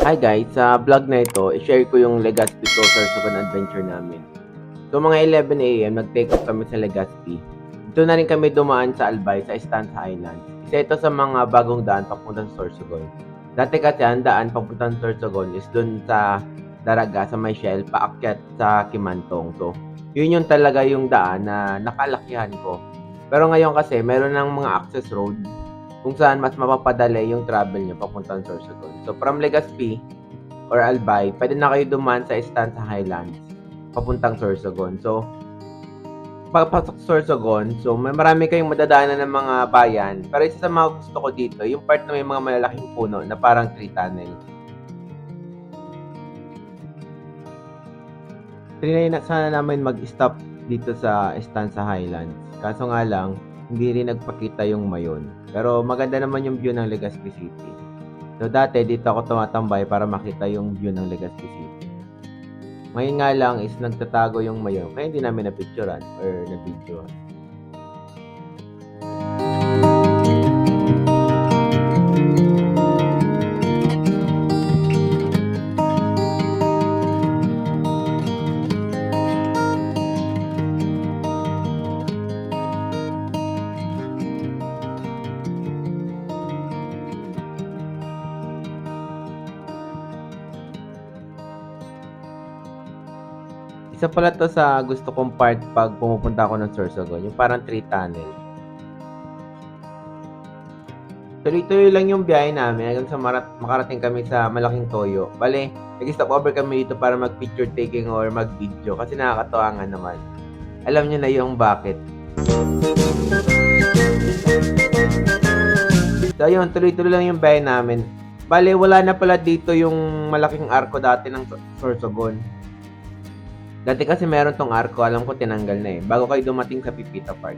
Hi guys, sa vlog na ito, i-share ko yung Legazpi to Sorsogon adventure namin. So mga 11 AM, nag-take off kami sa Legazpi. Dito na rin kami dumaan sa Albay sa Stanza Islands. Isa ito sa mga bagong daan papuntang Sorsogon. Dati kasi ang daan papuntang Sorsogon is dun sa Daraga, sa Mayshel, paakyat sa Kimantong. So, yun yung talaga yung daan na nakalakihan ko. Pero ngayon kasi, meron ng mga access road kung saan mas mapapadali yung travel nyo papuntang Sorsogon. So, from Legazpi or Albay, pwede na kayo dumaan sa Stanza Highlands papuntang Sorsogon. So, pagpasok sa Sorsogon, so marami kayong madadaanan ng mga bayan. Pero isa sa mga gusto ko dito, yung part na may mga malalaking puno na parang tree tunnel. Trinay na sana namin mag-stop dito sa Stanza Highlands. Kaso nga lang, hindi rin nagpakita yung mayon. Pero maganda naman yung view ng Legazpi City. So dati dito ako tumatambay para makita yung view ng Legazpi City. Ngayon nga lang is nagtatago yung mayon kaya hindi namin na-picturean or na-videoan. Isa pala 'to sa gusto kong part 'pag pumupunta ako ng Sorsogon, yung parang tree tunnel. Tuloy-tuloy lang yung biyahe namin hanggang sa makarating kami sa Malaking Toyo. Bale, nag-stop over kami dito para mag-picture taking or mag-video kasi nakakatuwa nga naman. Alam niyo na yung bakit. So ayun, tuloy-tuloy lang yung biyahe namin. Bale, wala na pala dito yung malaking arko dati ng Sorsogon. Dati kasi meron tong arko, alam ko tinanggal na eh, bago kayo dumating sa Pipita Park.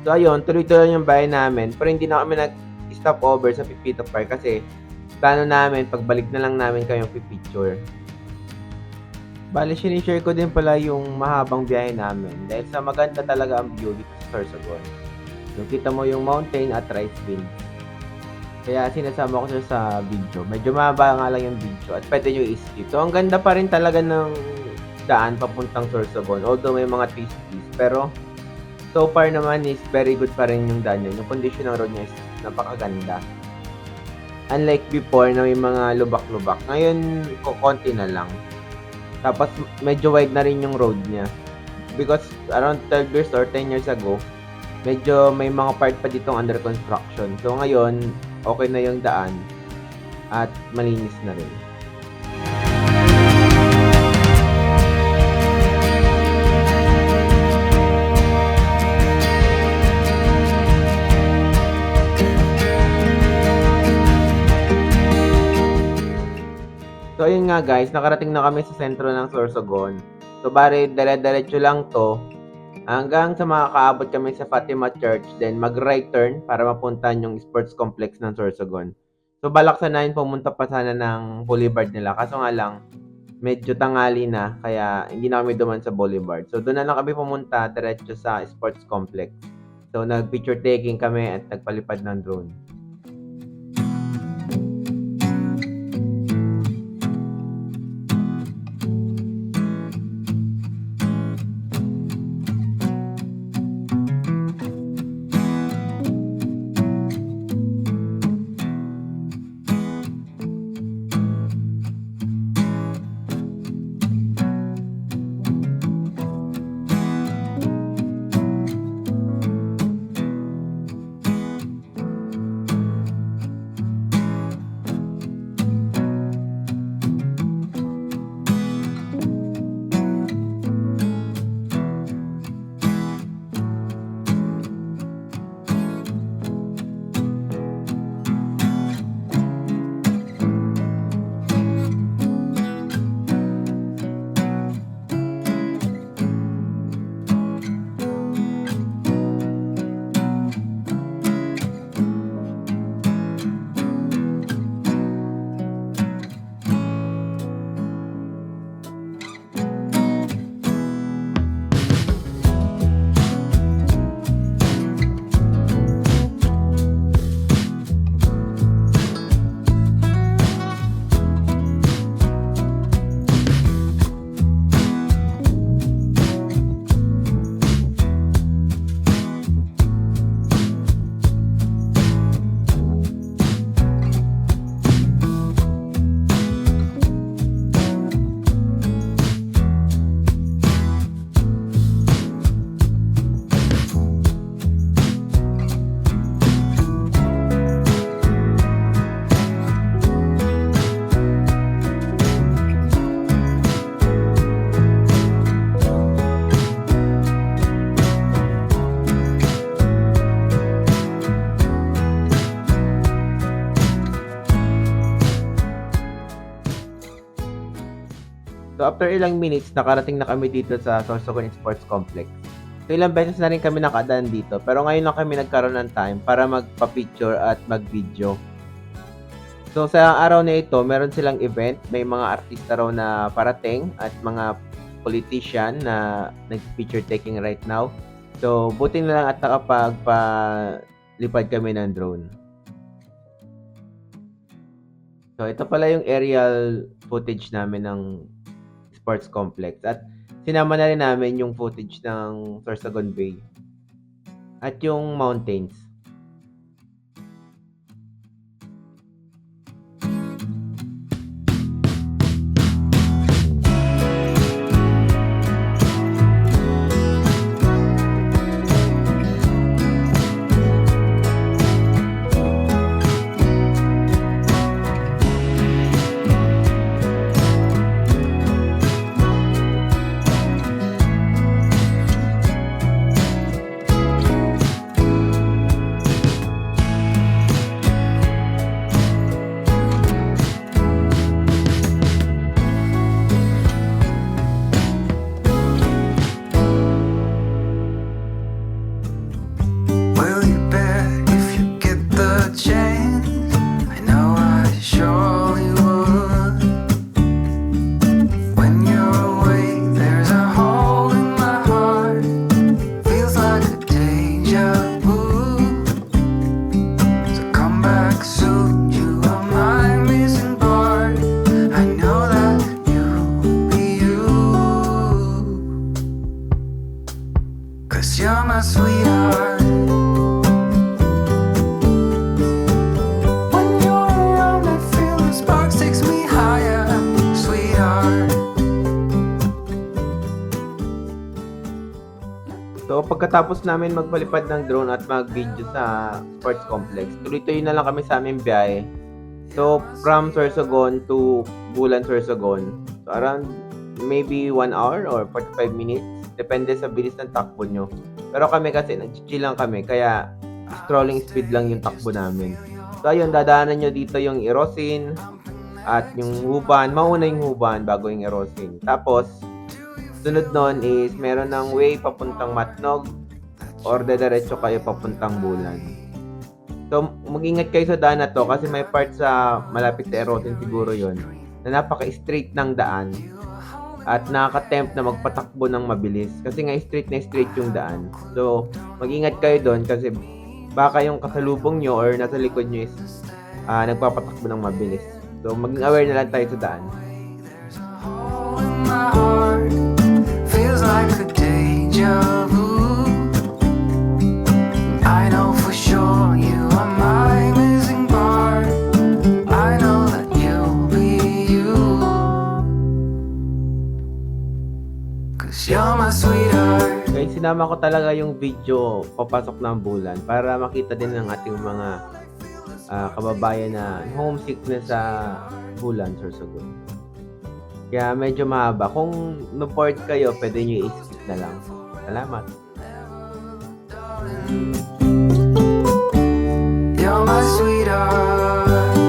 So ayun, tuloy-tuloy yung bahay namin, pero hindi na kami nag-stop over sa Pipita Park kasi plano namin, pagbalik na lang namin kayong pipicture. Bale, sinishare ko din pala yung mahabang biyahe namin dahil sa maganda talaga ang view dito sa Sorsogon. So, kita mo yung mountain at rice field. Kaya sinasama ko siya sa video. Medyo mahaba nga lang yung video at pwede nyo i-skip. So, ang ganda pa rin talaga ng daan papuntang Sorsogon. Although may mga twist-twist. Pero, so far naman is very good pa rin yung daan yun. Yung condition ng road niya is napakaganda. Unlike before na may mga lubak-lubak. Ngayon, konti na lang. Tapos, medyo wide na rin yung road niya. Because around 12 years or 10 years ago, medyo may mga part pa ditong under construction. So, ngayon, okay na yung daan at malinis na rin. So, ayun nga guys, nakarating na kami sa sentro ng Sorsogon. So, bari, dire-diretso lang to hanggang sa makakaabot kami sa Fatima Church, then mag-right turn para mapuntahan yung sports complex ng Sorsogon. So, balak sanayin pumunta pa sana ng Boulevard nila. Kaso nga lang, medyo tanghali na, kaya hindi na kami duman sa Boulevard. So, doon na lang kami pumunta, diretso sa sports complex. So, nag-picture taking kami at nagpalipad ng drone. So, after ilang minutes, nakarating na kami dito sa Sorsogon Sports Complex. So, ilang beses na rin kami nakadaan dito. Pero ngayon lang kami nagkaroon ng time para magpa-picture at mag-video. So, sa araw na ito, meron silang event. May mga artista raw na parating at mga politician na nag-picture taking right now. So, buti na lang at nakapagpalipad kami ng drone. So, ito pala yung aerial footage namin ng sports complex. At sinama na rin namin yung footage ng Sorsogon Bay. At yung mountains. Will you bet if you get the chance? I know I surely would. When you're away, there's a hole in my heart. Feels like a deja vu. So come back soon, you are my missing part. I know that you'll be you. 'Cause you're my sweetheart. When you're around, I feel the sparks takes me higher, sweetheart. So, pagkatapos namin magpalipad ng drone at mag-video sa sports complex, tuloy-tuloy na lang kami sa aming biyahe. So, from Sorsogon to Bulan, Sorsogon. So, around maybe 1 hour or 45 minutes. Depende sa bilis ng takbo nyo. Pero kami kasi, nag-chill lang kami. Kaya, strolling speed lang yung takbo namin. So, ayun, dadaanan nyo dito yung Erosin at yung Huban. Mauna yung Huban bago yung Erosin. Tapos, sunod nun is meron ng way papuntang Matnog or dediretso kayo papuntang Bulan. So, mag-ingat kayo sa daan na to kasi may part sa malapit sa Erosin siguro yon na napaka-straight ng daan at nakaka-tempt na magpatakbo ng mabilis kasi nga straight na straight yung daan. So, mag-ingat kayo doon kasi baka yung kasalubong nyo or nasa likod nyo is nagpapatakbo ng mabilis. So, maging aware na lang tayo sa daan. Hole in my heart feels like a deja vu. I know for sure you are my missing part. I know that you'll be you. 'Cause you're my sweetheart. Guys, sinama ko talaga yung video papasok ng Bulan para makita din ng ating mga kababayan na homesick na sa Bulan, Sorsogon. Kaya medyo mahaba. Kung no-board kayo, pwede nyo i-skip na lang. Salamat. You're my sweetheart.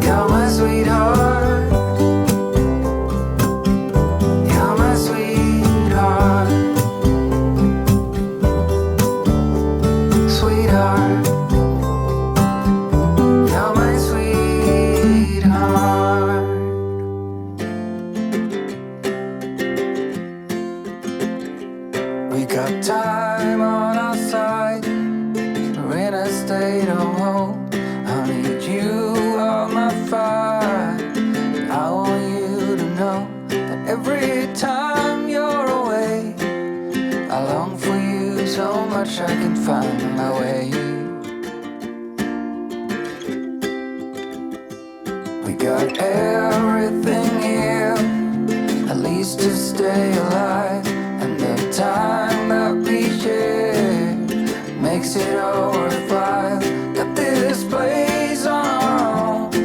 You're my sweetheart. You're my sweetheart. Sweetheart. You're my sweetheart. We got time on our side. We're in a state of hope. I need you on my fire. I want you to know that every time you're away, I long for you so much I can find my way. We got everything here, at least to stay alive. And the time that we share makes it all worthwhile. Got this place on our own.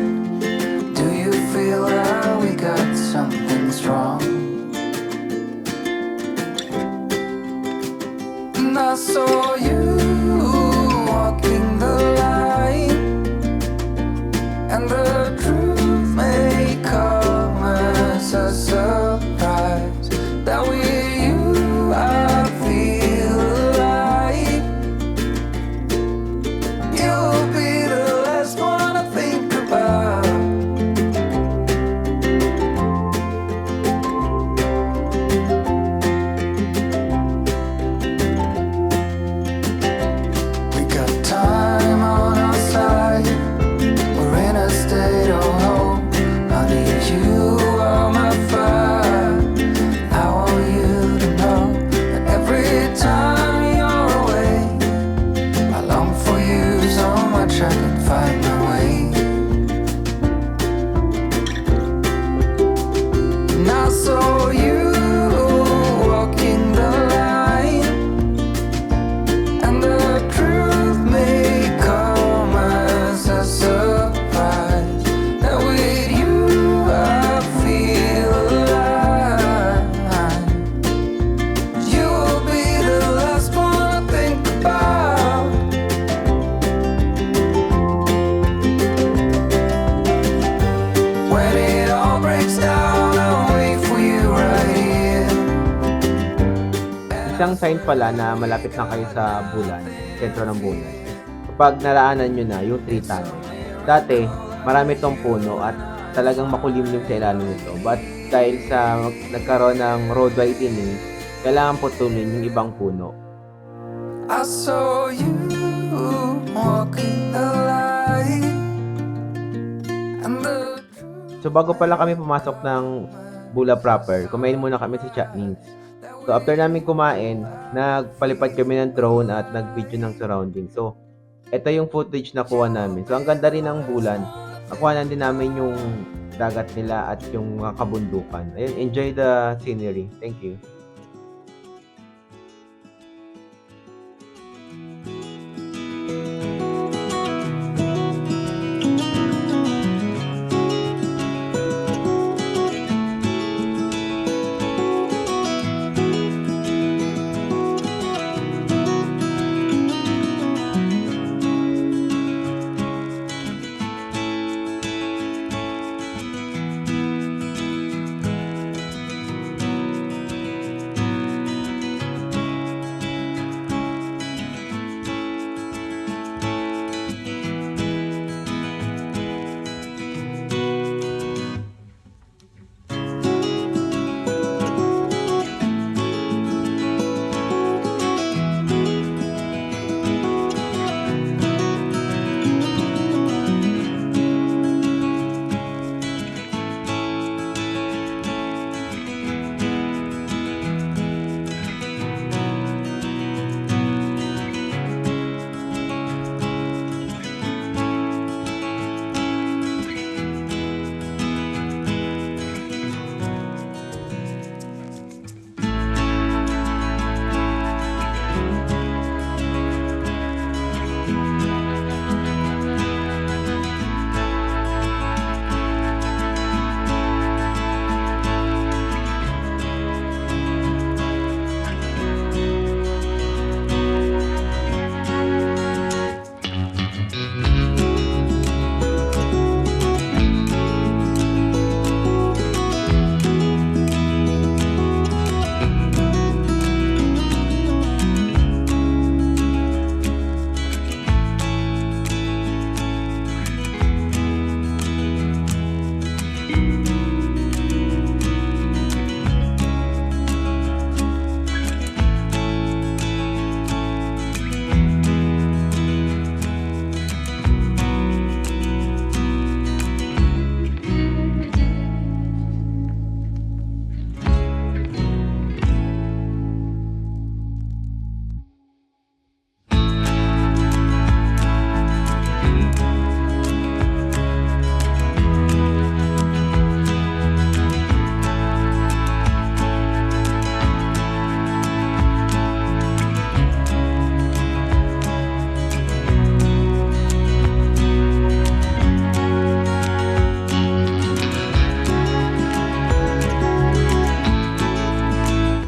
Do you feel that we got something strong? And I saw you walking the line, and the truth may come isang sign pala na malapit na kayo sa Bulan, sentro ng Bulan. Kapag naraanan nyo na yung tree tunnel. Dati, marami tong puno at talagang makulimlim sa ilalim nito. But dahil sa nagkaroon ng road widening, kailangan putulin yung ibang puno. I saw you walking the line, and the So bago pala kami pumasok ng Bula proper, kumain muna kami sa Chatnings. So after namin kumain, nagpalipad kami ng drone at nag-video ng surrounding. So ito yung footage na kuha namin. So ang ganda rin ng Bulan. Nakuha din namin yung dagat nila at yung mga kabundukan. Ayun, enjoy the scenery. Thank you.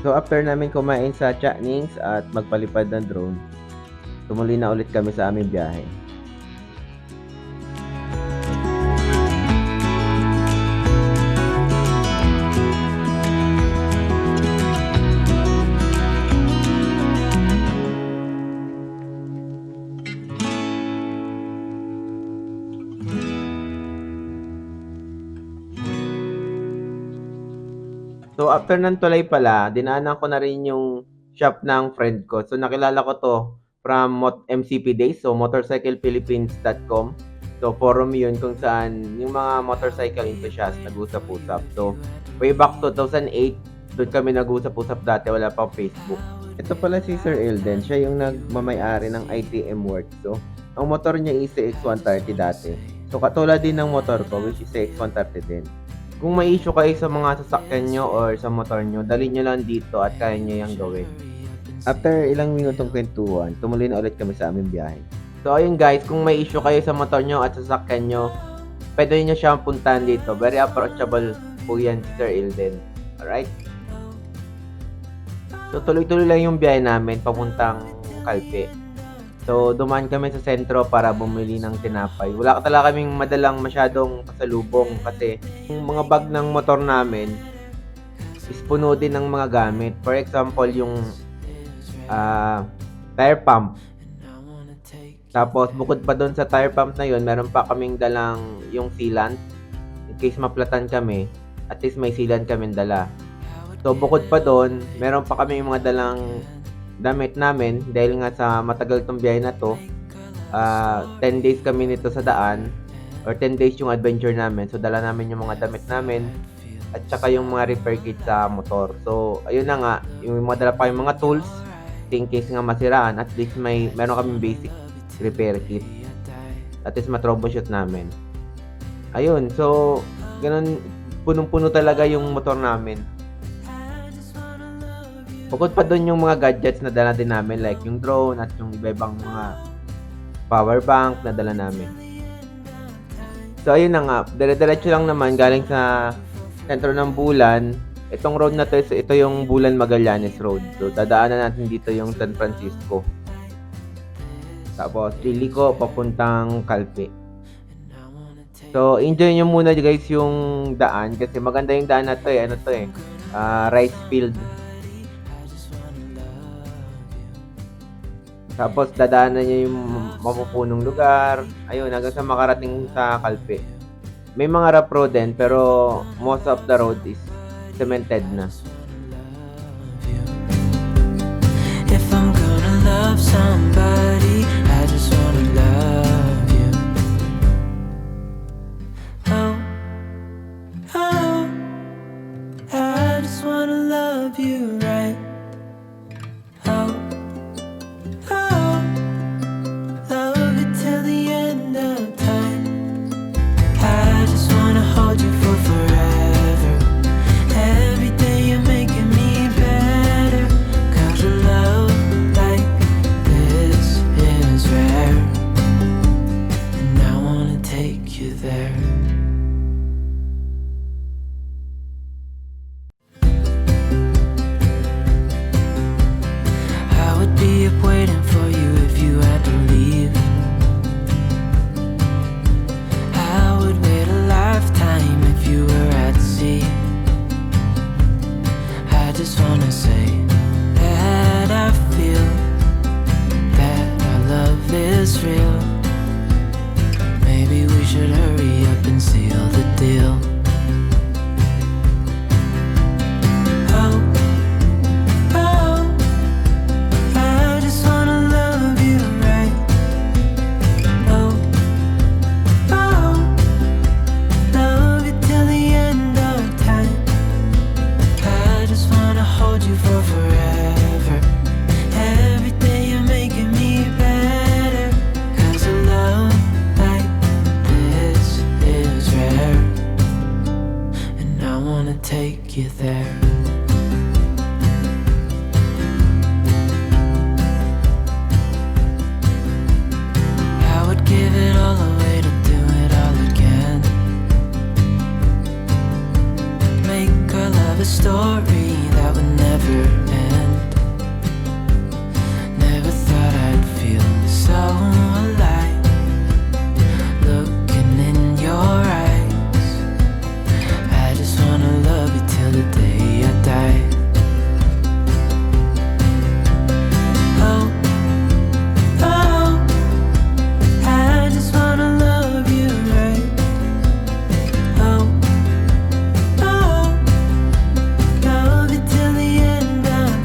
So after namin kumain sa Chatnings at magpalipad ng drone, tumuloy na ulit kami sa aming biyahe. So after ng tulay pala, dinaanan ko na rin yung shop ng friend ko. So nakilala ko to from MCP days, so motorcyclephilippines.com. So forum yun kung saan yung mga motorcycle enthusiasts nag-usap-usap. So way back 2008, doon kami nag-usap-usap dati, wala pang Facebook. Ito pala si Sir Elden, siya yung nagmamayari ng ITM Works. So ang motor niya is CX-130 dati. So katulad din ng motor ko, which is CX-130 din. Kung may issue kayo sa mga sasakyan nyo or sa motor nyo, dalhin nyo lang dito at kaya nyo yung gawin. After ilang minutong kwentuhan, tumuloy na ulit kami sa aming biyahe. So ayun guys, kung may issue kayo sa motor nyo at sasakyan nyo, pwede nyo siyang puntahan dito. Very approachable po yan si Sir Elden. Alright? So tuloy-tuloy lang yung biyahe namin papuntang Calpe. So dumaan kami sa sentro para bumili ng tinapay. Wala talaga kaming madalang masyadong pasalubong kasi yung mga bag ng motor namin is puno din ng mga gamit. For example, yung tire pump. Tapos bukod pa doon sa tire pump na yun, meron pa kaming dalang yung sealant. In case maplatan kami, at least may sealant kaming dala. So bukod pa doon, meron pa kami mga dalang damit namin dahil nga sa matagal tong biyahe na to. 10 days kami nito sa daan or 10 days yung adventure namin. So dala namin yung mga damit namin at saka yung mga repair kit sa motor. So ayun na nga, yung mga dala pa yung mga tools in case nga masiraan, at least meron kaming basic repair kit. At least ma-troubleshoot namin. Ayun, so ganun, punong-puno talaga yung motor namin. Bukod pa doon yung mga gadgets na dala din namin, like yung drone at yung iba-ibang mga power bank na dala namin. So ayun na nga, dire-diretso lang naman galing sa sentro ng Bulan. Itong road na to, ito yung Bulan Magallanes Road. So dadaanan natin dito yung San Francisco. Tapos liliko papuntang Calpe. So enjoy nyo muna guys yung daan kasi maganda yung daan na to eh. Ano to eh? Rice field. Tapos dadaanan nyo yung mapupunong lugar. Ayun, hanggang sa makarating sa Calpe. May mga rough road din pero most of the road is cemented na. If I'm gonna love somebody, I just wanna love you. Oh, oh, I just wanna love you right. Oh, oh, love you till the end of time. I just wanna hold you for forever. Every day you're making me better. 'Cause a love like this is rare, and I wanna take you there. I would be up waiting for you if you had to leave. I would wait a lifetime if you were at sea. I just wanna say that I feel that our love is real. Maybe we should hurry up and seal the deal. Oh, oh, I just wanna love you right. Oh, oh, love you till the end of time. I just wanna hold you for forever. Every day you're making me better. 'Cause a love like this is rare, and I wanna take you there. I would give it all away to do it all again. Make our love a story that would never end. Never thought I'd feel so alive, looking in your eyes. I just wanna love you till the day I die. Oh, oh, I just wanna love you right. Oh, oh, love you till the end of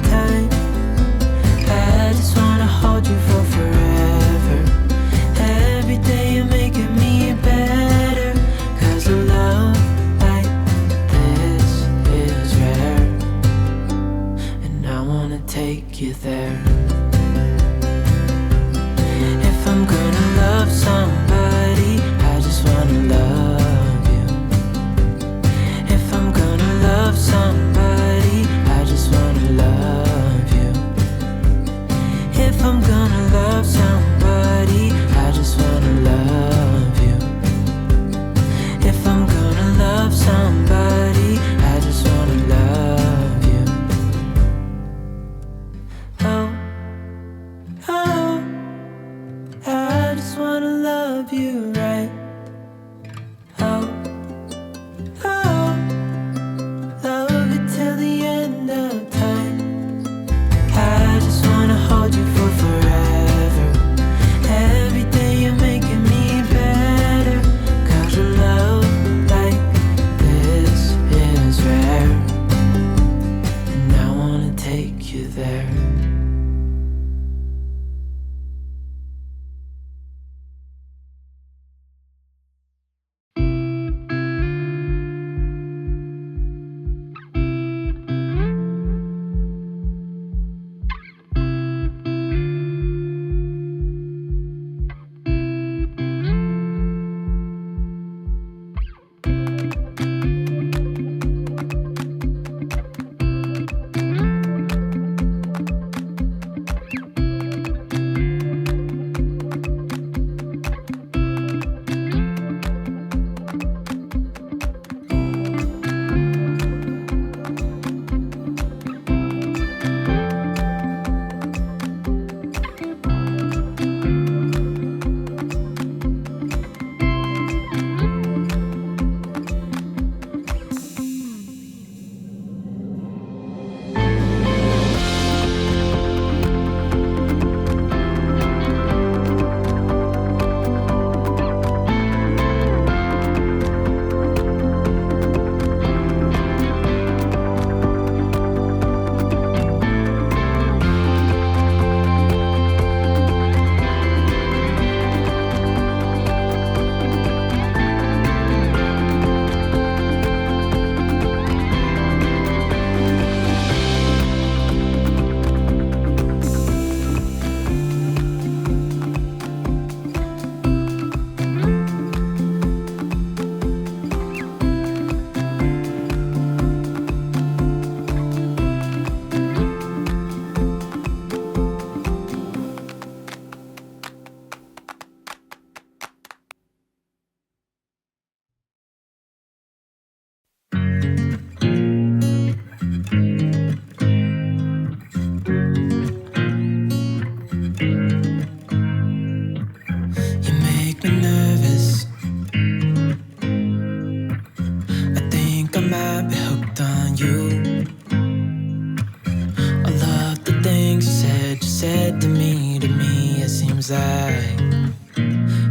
seems like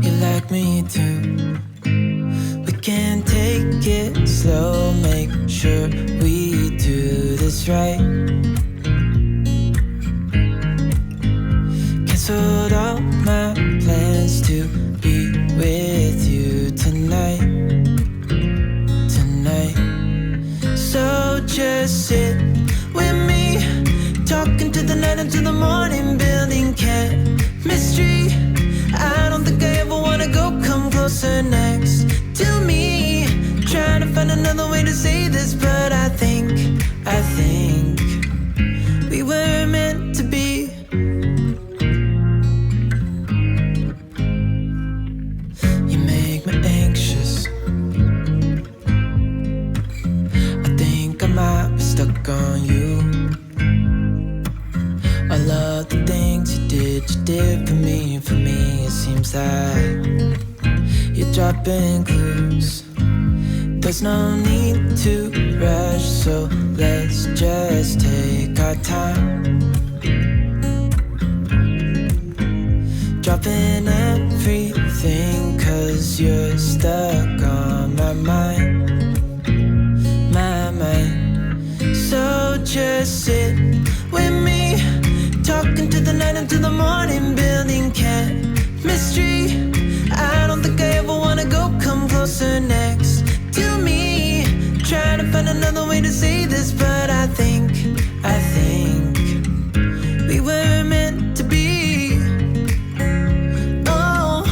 you like me too. We can take it slow, make sure we do this right. Canceled all my plans to be with you tonight. So just sit with me, talking to the night until the morning, building chemistry. I don't think I ever wanna go, come closer next to me. Trying to find another way to say this, but I think we were meant to be. You make me anxious. I think I might be stuck on you. I love the things you did for me. For me, it seems like you're dropping clues. There's no need to rush, so let's just take our time. Dropping everything, 'cause you're stuck on my mind. So just sit with me, talking to the night until the morning, building chemistry. I don't think I ever wanna go, come closer next to me. Trying to find another way to say this, but I think we were meant to be. Oh,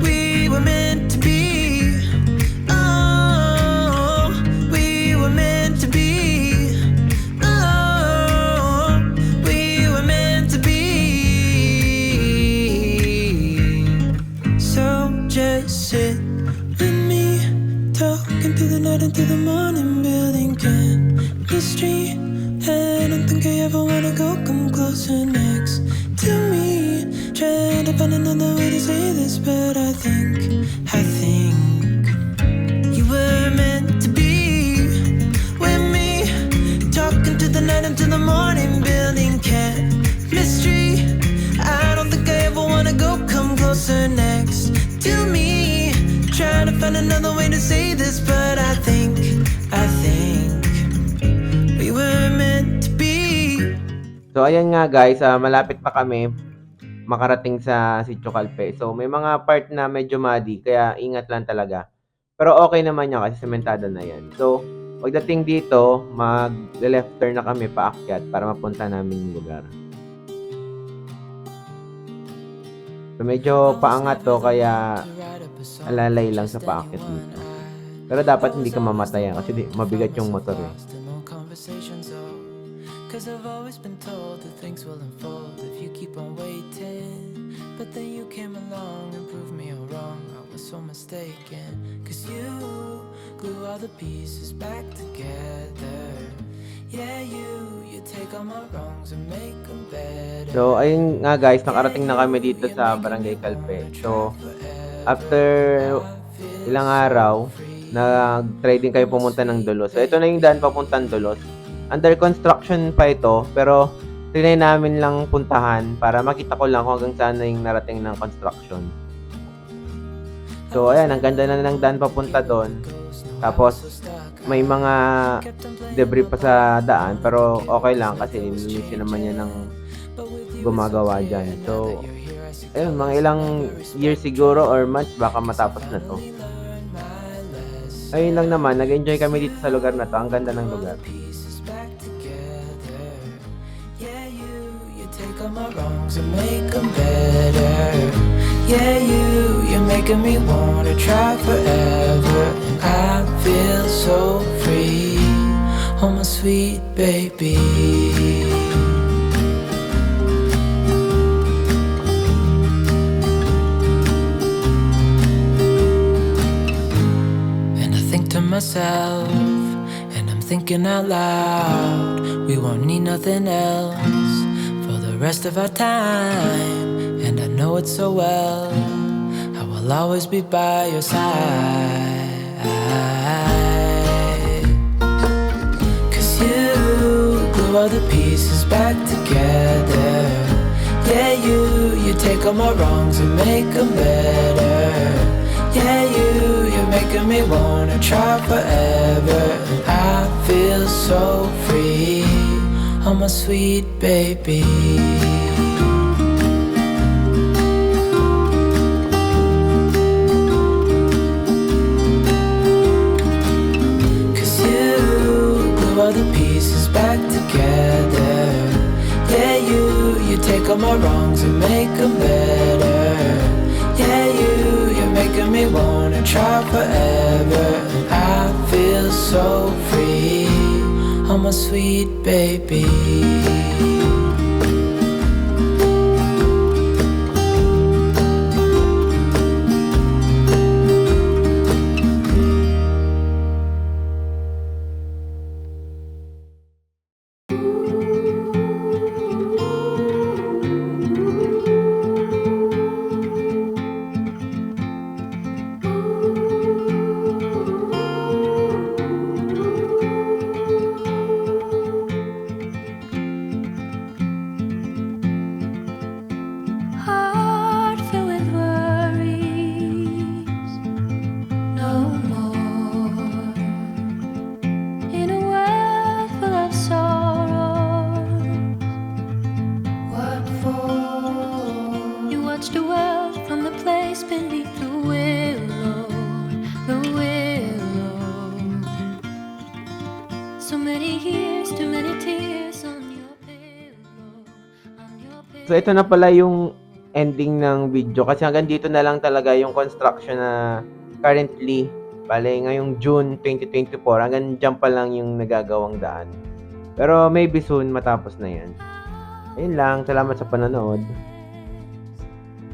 we were meant to be. Oh, we were meant to be. Oh, we were meant to be. So just sit with me, talking through the night until the morning, building chemistry. I don't think I ever wanna go, come closer next to me. Trying to find another way to say this, but I think you were meant to be with me, talking to the night until the morning, building chemistry. I don't think I ever wanna go, come closer next to me. Trying to find another way to say this, but I think we were meant to be. So ayan nga guys, malapit pa kami makarating sa Sitio Calpe. So may mga part na medyo muddy, kaya ingat lang talaga. Pero okay naman yan kasi sementado na yan. So pagdating dito, mag-left turn na kami paakyat para mapunta namin yung lugar. So medyo paangat to, kaya alalay lang sa paakyat dito. Pero dapat hindi ka mamatayan kasi mabigat yung motor eh. Cause I've always been told that things will unfold if you keep on waiting. But then you came along and proved me all wrong. I was so mistaken. Cause you glue all the pieces back together. Yeah, you take all my wrongs and make them better. So ayun nga guys, nakarating na kami dito sa Barangay Calpe. So after ilang araw, nag-try din kayo pumunta ng Dulos. So ito na yung daan papuntang Dulos. Under construction pa ito, pero trinay namin lang puntahan para makita ko lang kung hanggang saan na yung narating ng construction. So ayan, ang ganda na ng daan papunta doon. Tapos may mga debris pa sa daan, pero okay lang kasi nilinisin naman yan ng gumagawa dyan. So ayun, mga ilang years siguro or months baka matapos na to. Ayun lang naman, nag-enjoy kami dito sa lugar na to. Ang ganda ng lugar. My wrongs and make them better. Yeah, you're making me wanna try forever. And I feel so free, oh my sweet baby. And I think to myself, and I'm thinking out loud, we won't need nothing else rest of our time, and I know it so well. I will always be by your side. 'Cause you glue all the pieces back together. Yeah, you take all my wrongs and make them better. Yeah, you're making me wanna try forever. I feel so free, oh my sweet baby. All the pieces back together. Yeah, you take all my wrongs and make them better. Yeah, you're making me wanna try forever. I feel so free, oh my sweet baby. Heart filled with worries, no more. In a world full of sorrow, what for? You watch the world from the place beneath the willow, the willow. So many years, too many tears on your pillow, on your pillow. So ito na pala yung ending ng video kasi hanggang dito na lang talaga yung construction na currently. Bale, ngayong June 2024, hanggang dyan pa lang yung nagagawang daan. Pero maybe soon matapos na yan. Ayun lang, salamat sa panonood.